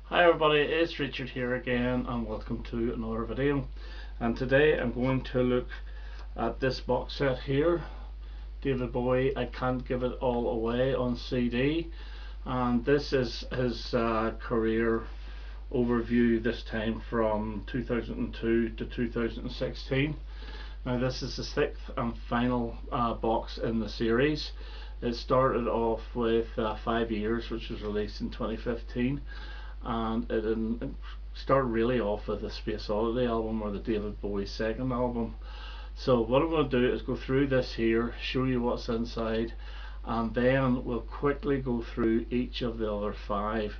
Hi everybody, it's Richard here again and welcome to another video. And today I'm going to look at this box set here, David Bowie, I Can't Give It All Away on CD. And this is his career overview, this time from 2002 to 2016. Now this is the sixth and final box in the series. It started off with 5 Years, which was released in 2015, and it started really off with the Space Oddity album, or the David Bowie second album. So what I'm going to do is go through this here, show you what's inside, and then we'll quickly go through each of the other 5.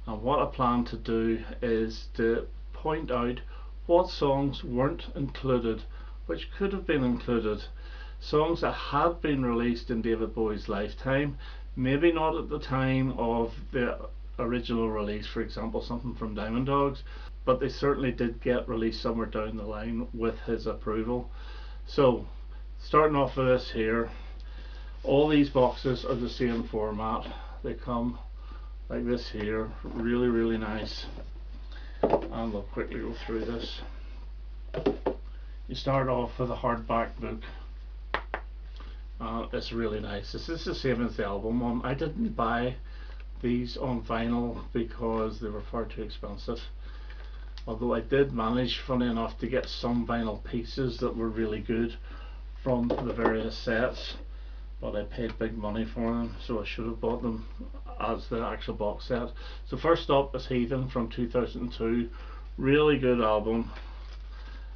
And what I plan to do is to point out what songs weren't included, which could have been included, songs that had been released in David Bowie's lifetime, maybe not at the time of the original release, for example something from Diamond Dogs, but they certainly did get released somewhere down the line with his approval. So starting off with this here, all these boxes are the same format. They come like this here, really nice, and we'll quickly go through this. You start off with a hardback book. It's really nice. This is the same as the album one. I didn't buy these on vinyl because they were far too expensive, although I did manage, funny enough, to get some vinyl pieces that were really good from the various sets, but I paid big money for them, so I should have bought them as the actual box set. So first up is Heathen from 2002, really good album,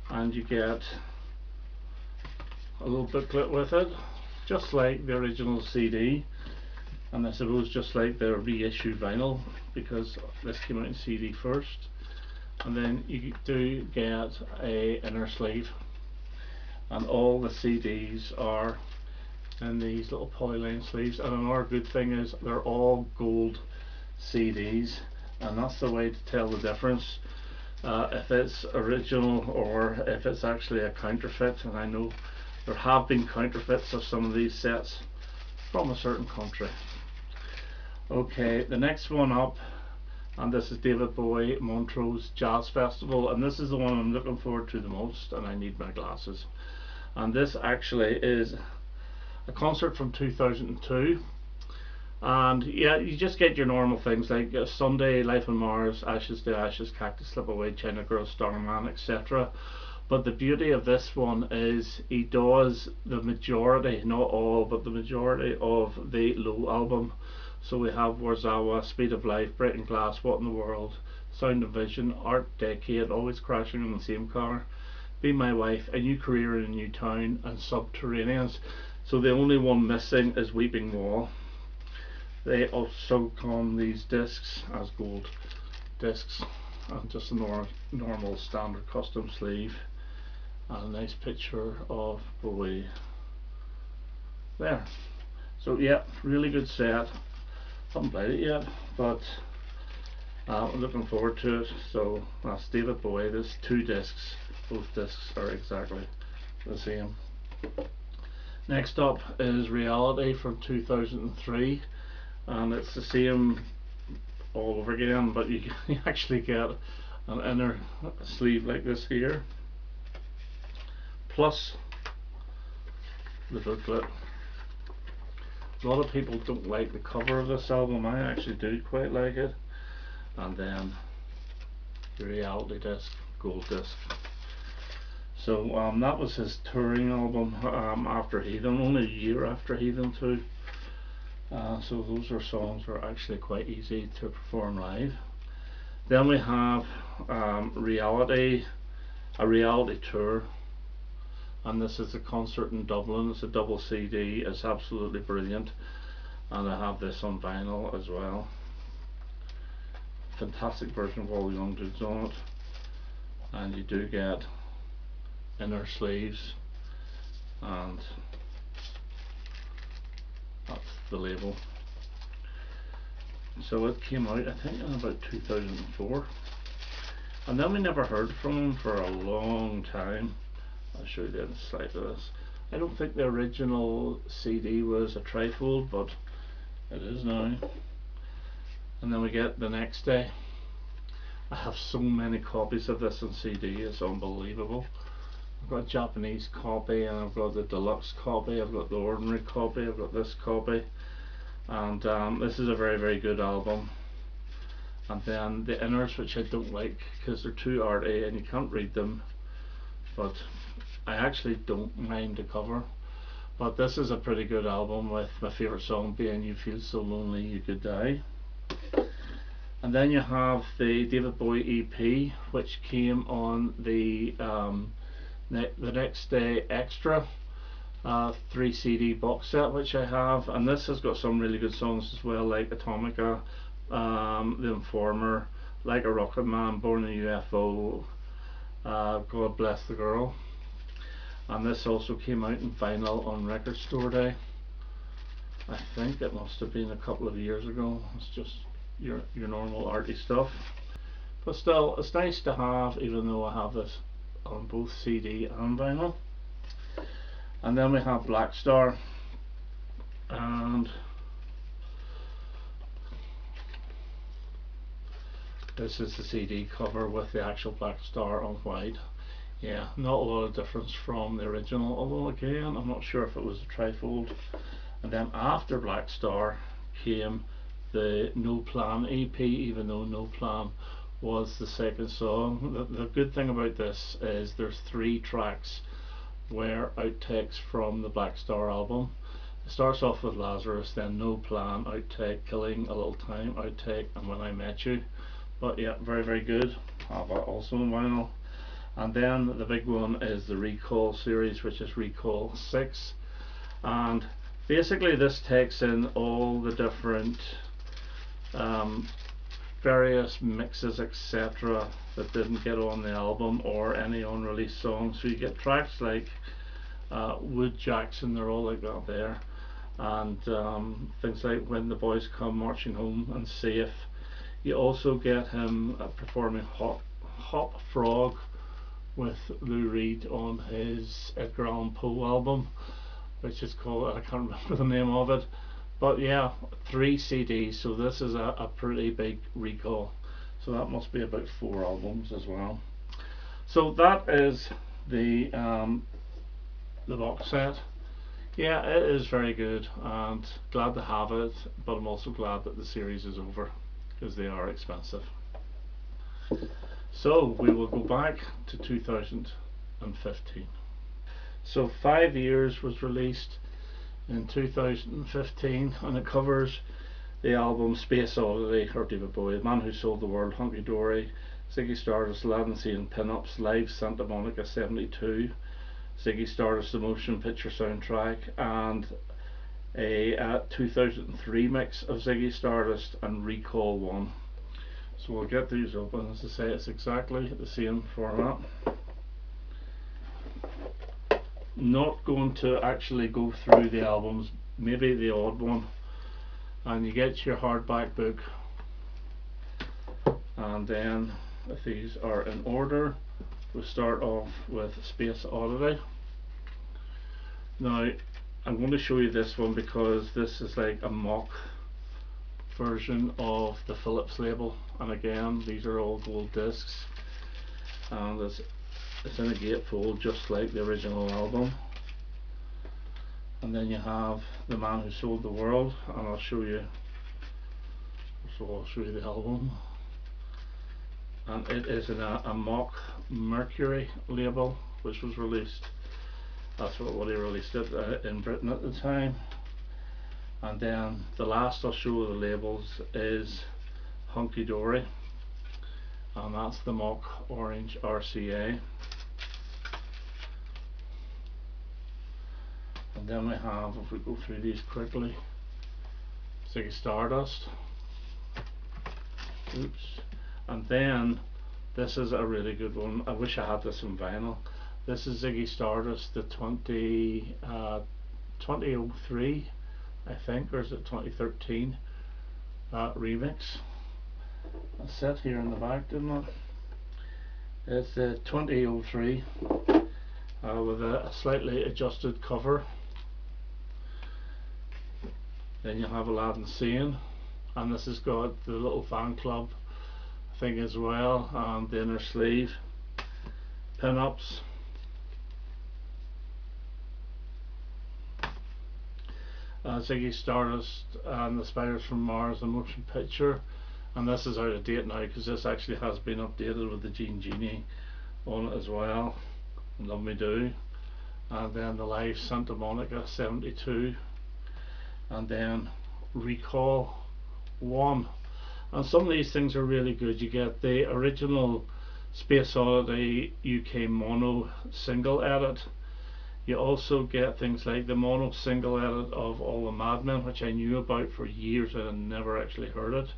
and you get a little booklet with it, just like the original CD, and I suppose just like the reissued vinyl, because this came out in CD first. And then you do get a inner sleeve, and all the CDs are in these little polyline sleeves. And another good thing is they're all gold CDs, and that's the way to tell the difference, if it's original or if it's actually a counterfeit. And I know there have been counterfeits of some of these sets from a certain country. Okay, the next one up, and this is David Bowie Montrose Jazz Festival, and this is the one I'm looking forward to the most, and I need my glasses. And this actually is a concert from 2002, and yeah, you just get your normal things like Sunday, Life on Mars, Ashes to Ashes, Cactus Slip Away, China Girl, Starman, etc. But the beauty of this one is he does the majority, not all, but the majority of the Low album. So we have Warzawa, Speed of Life, Breaking Glass, What in the World, Sound of Vision, Art Decade, Always Crashing in the Same Car, Be My Wife, A New Career in a New Town, and Subterraneans. So the only one missing is Weeping Wall. They also come, these discs, as gold discs, and just a normal standard custom sleeve, and a nice picture of Bowie there. So yeah, really good set. Haven't played it yet, but I'm looking forward to it. So that's David Bowie. There's 2 discs, both discs are exactly the same. Next up is Reality from 2003, and it's the same all over again, but you actually get an inner sleeve like this here, plus the booklet. A lot of people don't like the cover of this album. I actually do quite like it. And then the Reality disc, gold disc. So that was his touring album after Heathen, only a year after Heathen too. So those are songs that are actually quite easy to perform live. Then we have Reality, a reality tour, and this is a concert in Dublin. It's a double CD. It's absolutely brilliant, and I have this on vinyl as well. Fantastic version of all the young dudes on it, and you do get inner sleeves, and that's the label. So it came out, I think, in about 2004, and then we never heard from him for a long time. I'll show you the inside of this. I don't think the original CD was a trifold, but it is now. And then we get The Next Day, I have so many copies of this on CD, it's unbelievable. I've got a Japanese copy, and I've got the deluxe copy, I've got the ordinary copy, I've got this copy, and this is a very, very good album. And then the inners, which I don't like because they're too arty and you can't read them, but I actually don't mind the cover. But this is a pretty good album, with my favourite song being You Feel So Lonely You Could Die. And then you have the David Bowie EP, which came on the Next Day Extra 3 CD box set, which I have, and this has got some really good songs as well, like Atomica, The Informer, Like a Rocket Man, Born in a UFO, God Bless the Girl. And this also came out in vinyl on Record Store Day. I think it must have been a couple of years ago. It's just your normal arty stuff, but still it's nice to have, even though I have this on both CD and vinyl. And then we have Blackstar, and this is the CD cover with the actual Blackstar on white. Yeah, not a lot of difference from the original, although again I'm not sure if it was a trifold. And then after Blackstar came the No Plan EP, even though No Plan was the second song. The good thing about this is there's 3 tracks where outtakes from the Blackstar album. It starts off with Lazarus, then No Plan outtake, Killing a Little Time outtake, and When I Met You. But yeah, very, very good. Have that also in vinyl. And then the big one is the Recall series, which is Recall 6, and basically this takes in all the different various mixes, etc., that didn't get on the album or any unreleased songs. So you get tracks like Wood Jackson, they're all like that there, and things like When the Boys Come Marching Home and Safe. You also get him performing Hop Frog with Lou Reed on his Edgar Allan Poe album, which is called, I can't remember the name of it. But yeah, 3 CDs, so this is a pretty big recall. So that must be about 4 albums as well. So that is the box set. Yeah, it is very good, and glad to have it, but I'm also glad that the series is over, because they are expensive. So we will go back to 2015. So 5 Years was released in 2015, and it covers the album Space Oddity, or David Bowie, The Man Who Sold the World, Hunky Dory, Ziggy Stardust, Latency and Pinups, Live Santa Monica 72, Ziggy Stardust the Motion Picture soundtrack, and a 2003 mix of Ziggy Stardust and Recall 1. So we'll get these open. As I say, it's exactly the same format. Not going to actually go through the albums, maybe the odd one, and you get your hardback book, and then if these are in order, we'll start off with Space Oddity. Now I'm going to show you this one because this is like a mock version of the Philips label, and again these are all gold discs, and it's in a gatefold just like the original album. And then you have The Man Who Sold the World, and I'll show you the album, and it is in a mock Mercury label, which was released, that's what he released it in Britain at the time. And then the last I'll show the labels is Hunky Dory, and that's the mock orange RCA. And then we have, if we go through these quickly, Ziggy Stardust. Oops. And then this is a really good one. I wish I had this in vinyl. This is Ziggy Stardust, the 2003, I think, or is it 2013 remix. It's set here in the back, didn't it? It's the 2003 with a slightly adjusted cover. Then you have Aladdin Sane, and this has got the little fan club thing as well, and the inner sleeve pin-ups. Ziggy Stardust and the Spiders from Mars, the motion picture, and this is out of date now because this actually has been updated with the Genie on it as well. Love Me Do. And then the live Santa Monica 72, and then Recall 1. And some of these things are really good. You get the original Space Oddity UK mono single edit. You also get things like the mono single edit of All the Madmen, which I knew about for years and I never actually heard it.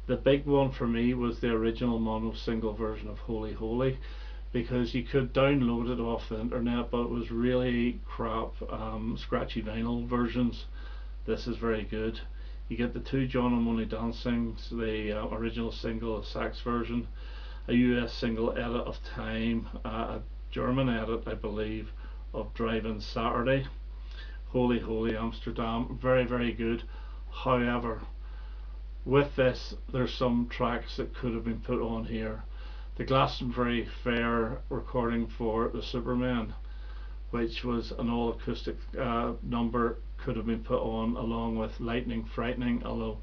The big one for me was the original mono single version of Holy Holy, because you could download it off the internet, but it was really crap, scratchy vinyl versions. This is very good. You get the two John I'm Only Dancing, the original single, a sax version, a US single edit of Time, a German edit I believe of Drive-In Saturday, Holy Holy Amsterdam. Very, very good. However, with this there's some tracks that could have been put on here. The Glastonbury Fair recording for the Superman, which was an all acoustic number, could have been put on along with Lightning Frightening, although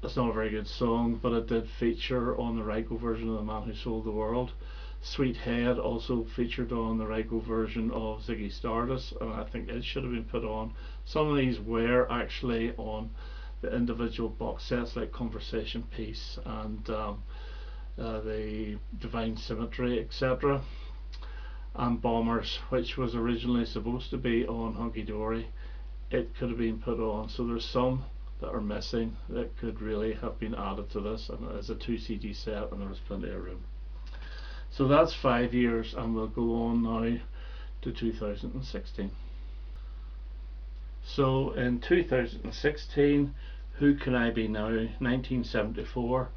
it's not a very good song, but it did feature on the Ryko version of The Man Who Sold the World. Sweet Head also featured on the Ryko version of Ziggy Stardust, and I think it should have been put on. Some of these were actually on the individual box sets like Conversation Piece and the Divine Symmetry, etc. And Bombers, which was originally supposed to be on Hunky Dory, it could have been put on. So there's some that are missing that could really have been added to this, and it is a 2 CD set and there's plenty of room. So that's 5 years, and we'll go on now to 2016. So in 2016, Who Can I Be Now, 1974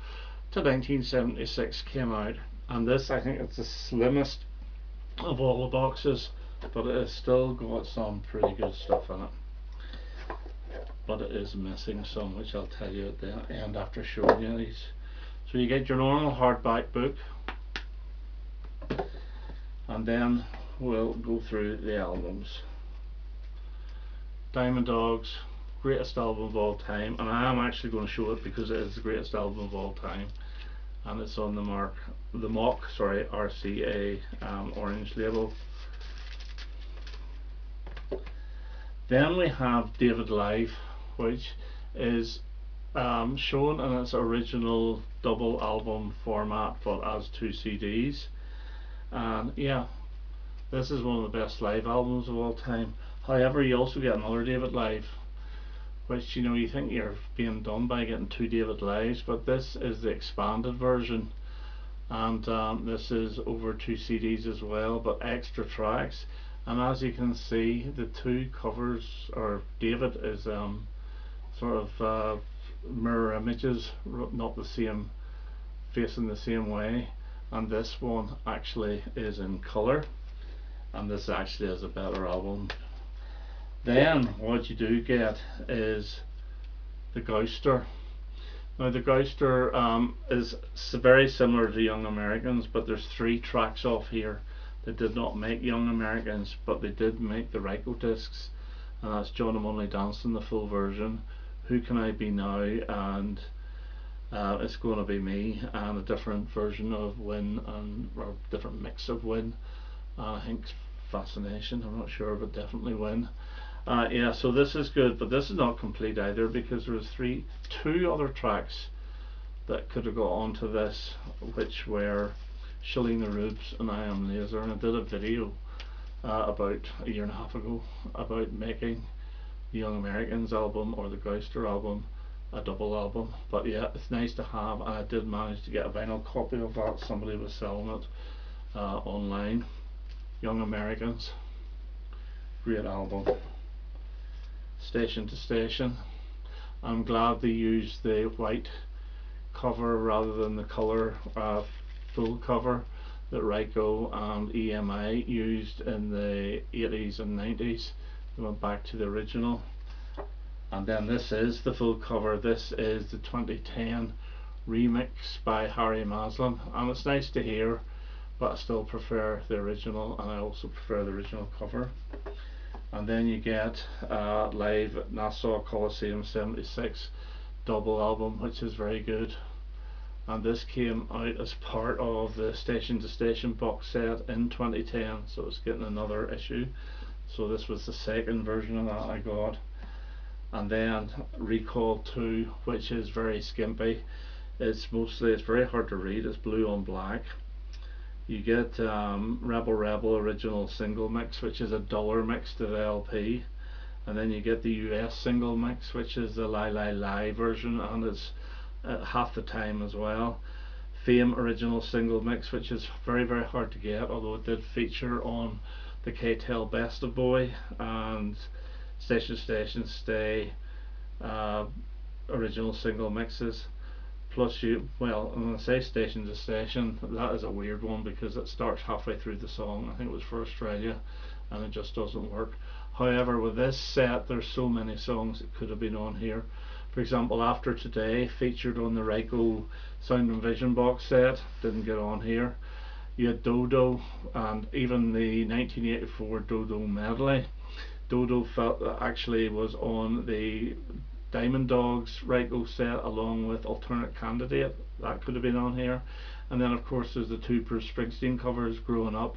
to 1976 came out, and this, I think it's the slimmest of all the boxes, but it has still got some pretty good stuff in it. But it is missing some, which I'll tell you at the end after showing you these. So you get your normal hardback book, and then we'll go through the albums. Diamond Dogs, greatest album of all time, and I am actually going to show it because it is the greatest album of all time, and it's on the Mock RCA orange label. Then we have David Live, which is shown in its original double album format but as 2 CDs, and yeah, this is one of the best live albums of all time. However, you also get another David Live, which, you know, you think you're being done by getting 2 David Lives, but this is the expanded version, and this is over 2 CDs as well, but extra tracks. And as you can see, the 2 covers, or David is sort of mirror images, not the same, facing the same way, and this one actually is in colour, and this actually is a better album. Then what you do get is the Gouster. Now the Gouster is very similar to Young Americans, but there's 3 tracks off here that did not make Young Americans, but they did make the Ryko discs, and that's John I'm Only Dancing, the full version, Who Can I Be Now, and It's Gonna Be Me, and a different version of Win, or different mix of Win. I think Fascination, I'm not sure, but definitely Win. Yeah, so this is good, but this is not complete either, because there was 2 other tracks that could have got onto this, which were Shilling the Rubes and I Am Laser, and I did a video about a year and a half ago about making the Young Americans album or the Gouster album a double album. But yeah, it's nice to have, and I did manage to get a vinyl copy of that. Somebody was selling it online. Young Americans, great album. Station to Station, I'm glad they used the white cover rather than the colour full cover that Ryko and EMI used in the 80s and 90s. They went back to the original. And then this is the full cover. This is the 2010 remix by Harry Maslin, and it's nice to hear, but I still prefer the original, and I also prefer the original cover. And then you get Live at Nassau Coliseum 76 double album, which is very good, and this came out as part of the Station to Station box set in 2010, so it's getting another issue. So this was the second version of that I got. And then Recall 2, which is very skimpy. It's very hard to read, it's blue on black. You get Rebel Rebel original single mix, which is a duller mix to the LP, and then you get the US single mix, which is the Lie Lie Lie version, and it's half the time as well. Fame original single mix, which is very hard to get, although it did feature on the K-Tel Best of Bowie and Station to Station Stay original single mixes. Plus well, when I say Station to Station, that is a weird one because it starts halfway through the song. I think it was for Australia, and it just doesn't work. However, with this set, there's so many songs that could have been on here. For example, After Today featured on the Ryko Sound and Vision box set, didn't get on here. You had Dodo, and even the 1984 Dodo medley. Dodo actually was on the Diamond Dogs Ryko set along with Alternate Candidate, that could have been on here. And then of course there's the two Bruce Springsteen covers, Growing Up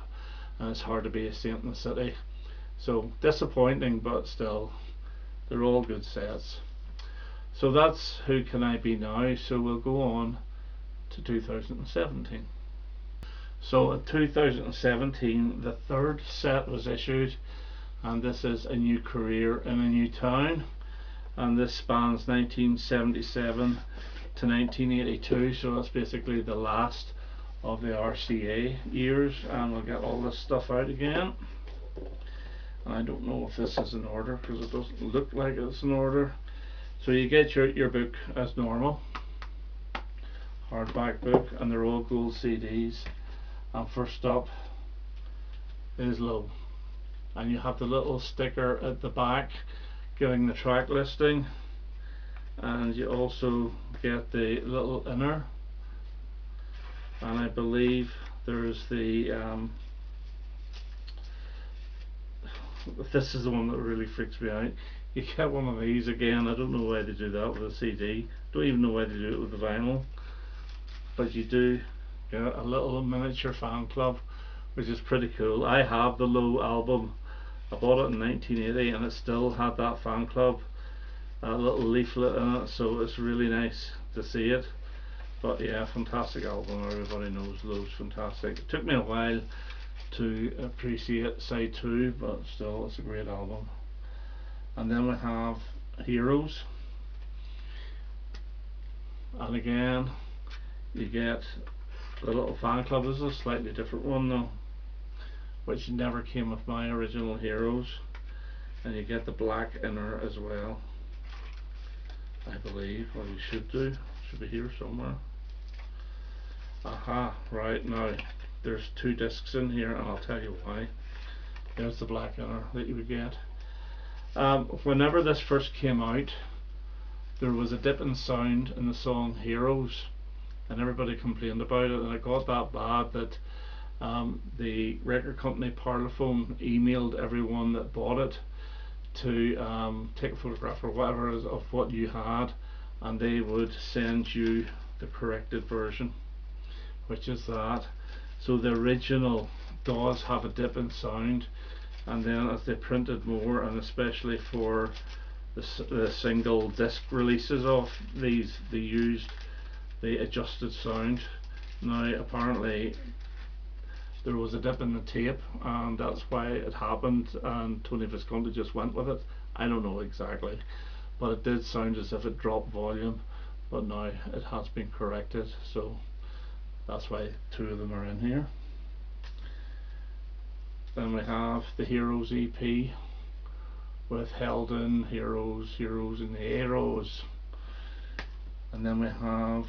and It's Hard to Be a Saint in the City. So disappointing, but still they're all good sets. So that's Who Can I Be Now. So we'll go on to 2017. So in 2017 the third set was issued, and this is A New Career in a New Town, and this spans 1977 to 1982, so that's basically the last of the RCA years. And we'll get all this stuff out again, and I don't know if this is in order because it doesn't look like it's in order. So you get your book as normal, hardback book, and they're all gold CDs. And first up is Low, and you have the little sticker at the back giving the track listing, and you also get the little inner, and I believe there's the this is the one that really freaks me out. You get one of these again. I don't know why they do that with a CD, don't even know why they do it with the vinyl, but you do get a little miniature fan club, which is pretty cool. I have the Low album, I bought it in 1980 and it still had that fan club, a little leaflet in it, so it's really nice to see it. But yeah, fantastic album, everybody knows Low's fantastic. It took me a while to appreciate side 2, but still it's a great album. And then we have Heroes, and again you get the little fan club. This is a slightly different one though, which never came with my original Heroes, and you get the black inner as well, I believe, or you should do, should be here somewhere. Aha, right, now there's 2 discs in here and I'll tell you why. There's the black inner that you would get. Whenever this first came out, there was a dip in sound in the song Heroes, and everybody complained about it, and it got that bad that the record company Parlophone emailed everyone that bought it to take a photograph or whatever of what you had, and they would send you the corrected version, which is that. So the original does have a dip in sound, and then as they printed more, and especially for the single disc releases of these, they used the adjusted sound. Now apparently there was a dip in the tape, and that's why it happened, and Tony Visconti just went with it. I don't know exactly, but it did sound as if it dropped volume, but now it has been corrected, so that's why 2 of them are in here. Then we have the Heroes EP with Held In, Heroes, Heroes in the Arrows, and then we have,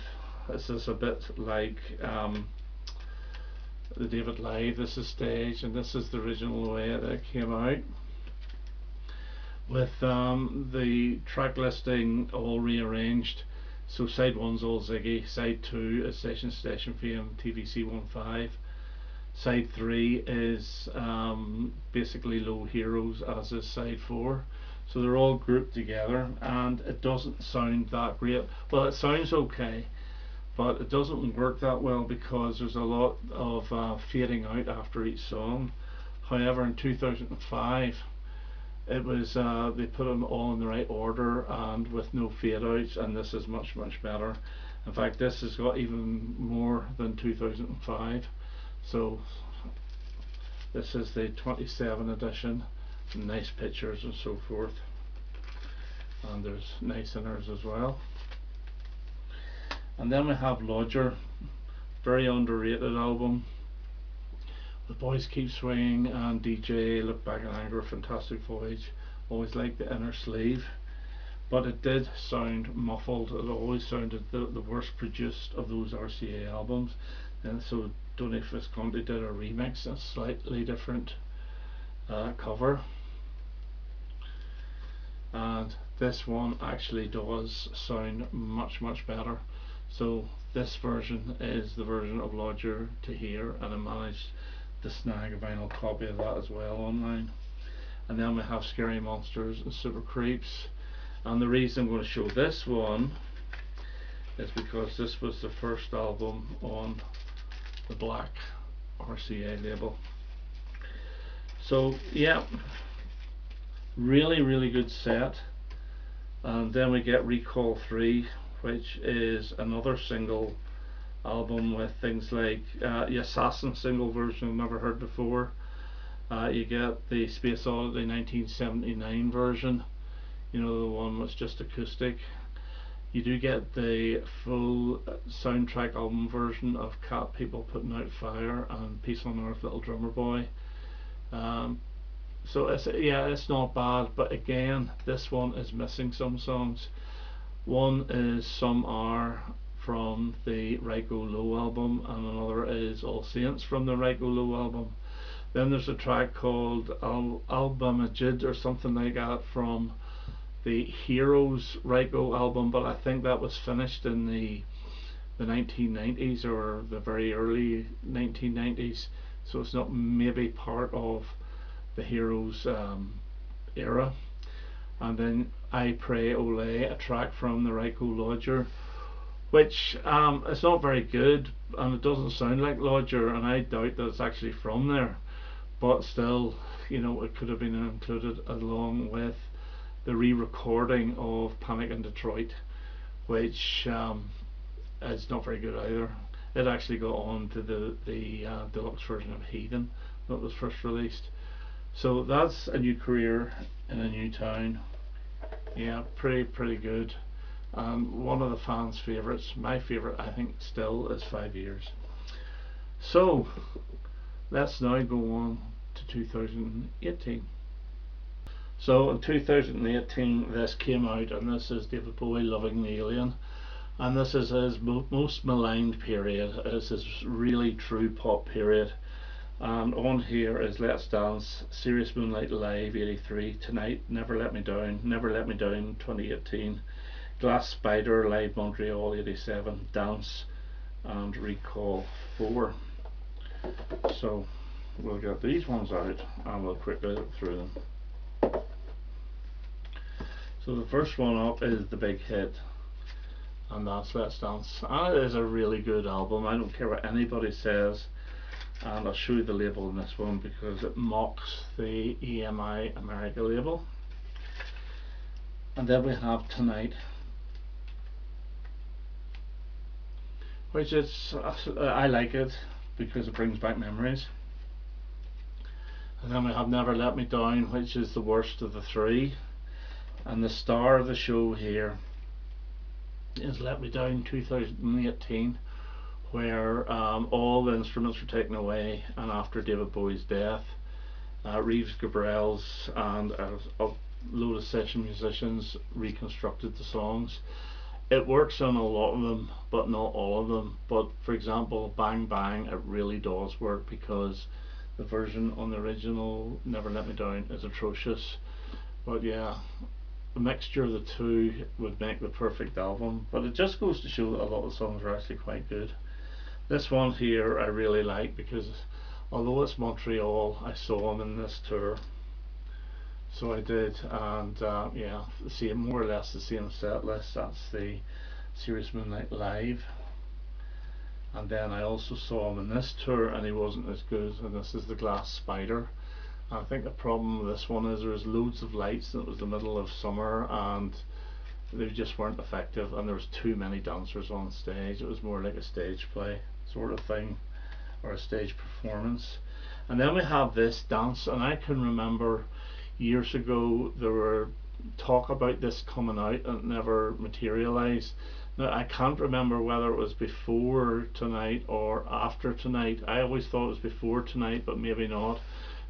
this is a bit like the David Live, this is Stage, and this is the original way that came out, with the track listing all rearranged So side 1's all Ziggy, side 2 is Session Fame TVC 15, side 3 is basically Low Heroes, as is side 4. So they're all grouped together, and it doesn't sound that great. Well, it sounds okay, but it doesn't work that well because there's a lot of fading out after each song. However, in 2005 it was they put them all in the right order and with no fade outs, and this is much better. In fact, this has got even more than 2005. So this is the 27 edition, nice pictures and so forth, and there's nice inners as well. And then we have Lodger, very underrated album. The Boys Keep Swinging and DJ Look Back in Anger, Fantastic Voyage. Always liked the inner sleeve, but it did sound muffled. It always sounded the worst produced of those RCA albums, and so Donny Visconti did a remix, a slightly different cover, and this one actually does sound much better. So this version is the version of Lodger to hear, and I managed to snag a vinyl copy of that as well online. And then we have Scary Monsters and Super Creeps, and the reason I'm going to show this one is because this was the first album on the black RCA label. So yeah, really good set. And then we get Recall 3, which is another single album with things like the Assassin single version I've never heard before. You get the Space Oddity 1979 version, you know, the one that's just acoustic. You do get the full soundtrack album version of Cat People Putting Out Fire and Peace on Earth, Little Drummer Boy. So it's not bad, but again, this one is missing some songs. One is Some Are from the Right Go Low album, and another is All Saints from the Right Go Low album. Then there's a track called Al-Bamajid or something like that from the Heroes Right Go album, but I think that was finished in the 1990s or the very early 1990s, so it's not maybe part of the Heroes era. And then I Pray Ole, a track from the Right Go Lodger, which it's not very good and it doesn't sound like Lodger, and I doubt that it's actually from there, but still, you know, it could have been included along with the re-recording of Panic in Detroit, which is not very good either. It actually got on to the deluxe version of Heathen that was first released. So that's A New Career in a New Town. Yeah, pretty good. One of the fans' favourites. My favourite, I think, still is 5 Years. So let's now go on to 2018. So in 2018 this came out, and this is David Bowie, Loving the Alien, and this is his most maligned period. It's his really true pop period. And on here is Let's Dance, Serious Moonlight Live 83, Tonight, Never Let Me Down 2018, Glass Spider Live Montreal 87, Dance, and Recall 4. So we'll get these ones out and we'll quickly look through them. So the first one up is the big hit, and that's Let's Dance. And it is a really good album, I don't care what anybody says. And I'll show you the label in this one because it mocks the EMI America label. And then we have Tonight, which is, I like it because it brings back memories. And then we have Never Let Me Down, which is the worst of the three. And the star of the show here is Let Me Down 2018, where all the instruments were taken away, and after David Bowie's death, Reeves Gabrels and a load of session musicians reconstructed the songs. It works on a lot of them, but not all of them. But for example, Bang Bang, it really does work because the version on the original Never Let Me Down is atrocious. But yeah, a mixture of the two would make the perfect album, but it just goes to show that a lot of the songs are actually quite good. This one here I really like because although it's Montreal, I saw them in this tour, so I did, and yeah, more or less the same set list. That's the Serious Moonlight Live, and then I also saw him in this tour and he wasn't as good, and this is the Glass Spider. I think the problem with this one is there's loads of lights and it was the middle of summer and they just weren't effective, and there was too many dancers on stage. It was more like a stage play sort of thing, or a stage performance. And then we have this dance, and I can remember years ago there were talk about this coming out and it never materialized. Now I can't remember whether it was before tonight or after tonight. I always thought it was before tonight, but maybe not,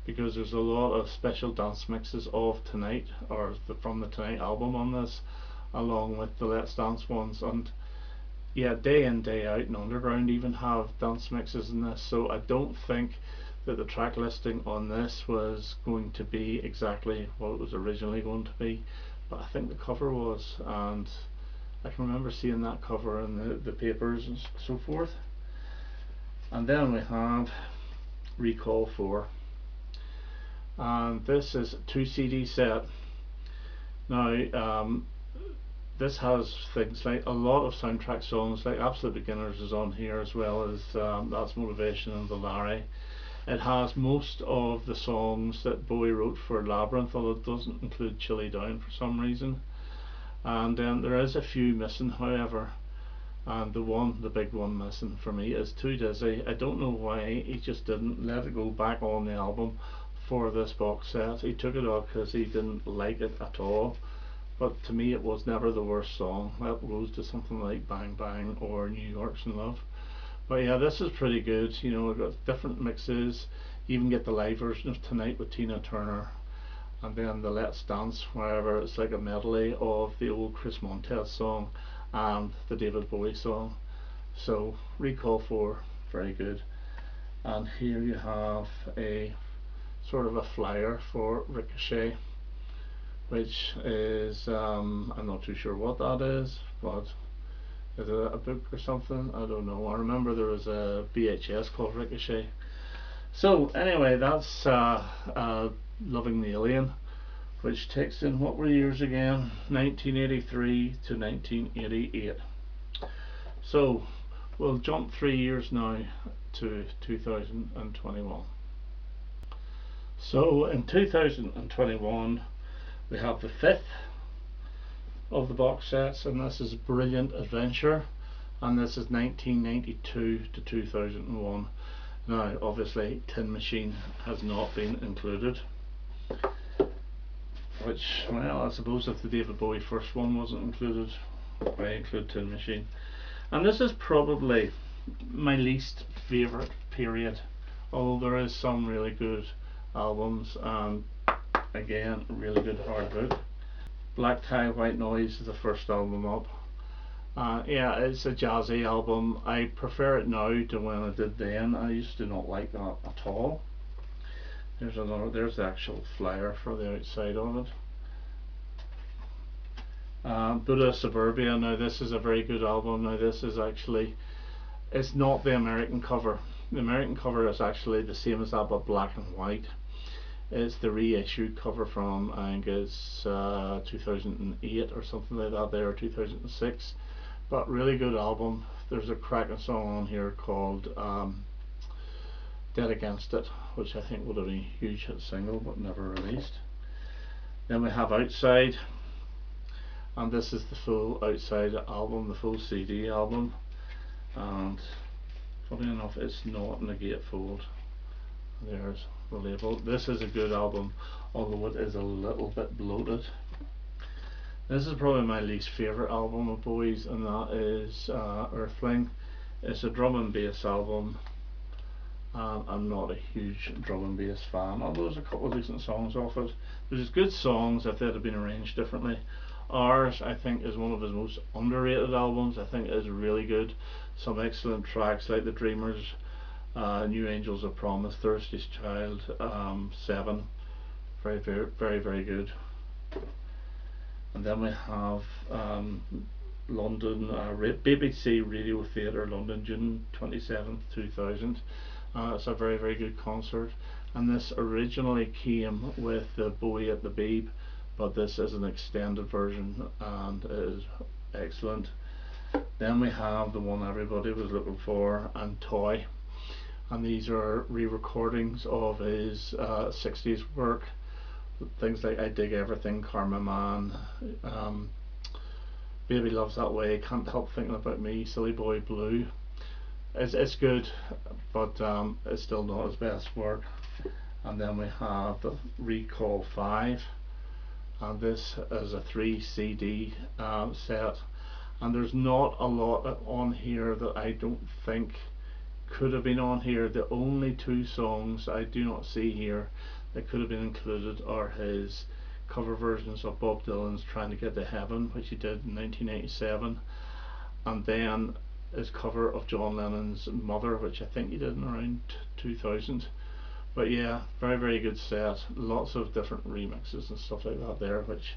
because there's a lot of special dance mixes of Tonight, or from the Tonight album on this, along with the Let's Dance ones. And yeah, Day In Day Out and Underground even have dance mixes in this, so I don't think that the track listing on this was going to be exactly what it was originally going to be, but I think the cover was, and I can remember seeing that cover in the papers and so forth. And then we have Recall 4, and this is a 2 CD set. Now this has things like a lot of soundtrack songs, like Absolute Beginners is on here, as well as That's Motivation and The Larry. It has most of the songs that Bowie wrote for Labyrinth, although it doesn't include Chilly Down for some reason. And there is a few missing, however, and the big one missing for me is Too Dizzy. I don't know why he just didn't let it go back on the album for this box set. He took it off because he didn't like it at all, but to me it was never the worst song. That goes to something like Bang Bang or New York's in Love. But yeah, this is pretty good. You know, we've got different mixes. You even get the live version of Tonight with Tina Turner, and then the Let's Dance, wherever it's like a medley of the old Chris Montez song and the David Bowie song. So Recall 4, very good. And here you have a sort of a flyer for Ricochet, which is I'm not too sure what that is, but is it a book or something? I don't know. I remember there was a VHS called Ricochet. So anyway, that's Loving the Alien, which takes in, what were years again? 1983 to 1988. So we'll jump 3 years now to 2021. So in 2021 we have the 5th of the box sets, and this is Brilliant Adventure, and this is 1992 to 2001. Now obviously Tin Machine has not been included, which, well, I suppose if the David Bowie first one wasn't included, why include Tin Machine? And this is probably my least favourite period, although there is some really good albums, and again, really good hard book. Black Tie White Noise is the first album up. Yeah, it's a jazzy album. I prefer it now to when I did then. I used to not like that at all. There's the actual flyer for the outside of it. Buddha Suburbia, now this is a very good album. Now this is actually, it's not the American cover. The American cover is actually the same as that, but black and white. It's the reissued cover from, I think it's 2008 or something like that there, or 2006. But really good album. There's a cracking song on here called Dead Against It, which I think would have been a huge hit single but never released. Then we have Outside, and this is the full Outside album, the full CD album, and funny enough it's not in the gatefold. There's the label. This is a good album, although it is a little bit bloated. This is probably my least favourite album of Bowie's, and that is Earthling. It's a drum and bass album, and I'm not a huge drum and bass fan, although there's a couple of decent songs off it. There's good songs if they had been arranged differently. Ours, I think, is one of his most underrated albums. I think it is really good. Some excellent tracks like The Dreamers, New Angels of Promise, Thursday's Child, 7, very, very, very, very good. And then we have London, BBC Radio Theatre London, June 27th 2000. It's a very, very good concert, and this originally came with the Bowie at the Beeb, but this is an extended version and it is excellent. Then we have the one everybody was looking for, and Toy, and these are re-recordings of his 60s work, things like I Dig Everything, Karma Man, Baby Loves That Way, Can't Help Thinking About Me, Silly Boy Blue. It's good, but it's still not his best work. And then we have the Recall 5, and this is a 3 CD set, and there's not a lot on here that I don't think could have been on here. The only two songs I do not see here that could have been included are his cover versions of Bob Dylan's Trying to Get to Heaven, which he did in 1987, and then his cover of John Lennon's Mother, which I think he did in around 2000. But yeah, very, very good set, lots of different remixes and stuff like that there, which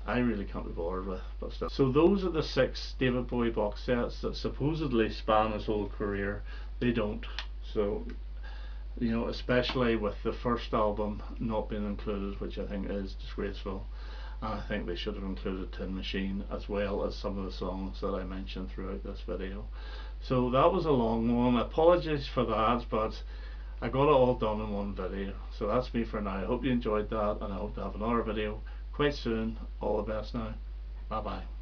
I really can't be bothered with, but still. So those are the 6 David Bowie box sets that supposedly span his whole career. They don't. So, you know, especially with the first album not being included, which I think is disgraceful, and I think they should have included Tin Machine as well as some of the songs that I mentioned throughout this video. So that was a long one, apologies for that, but I got it all done in one video. So that's me for now. I hope you enjoyed that, and I hope to have another video quite soon. All the best now. Bye bye.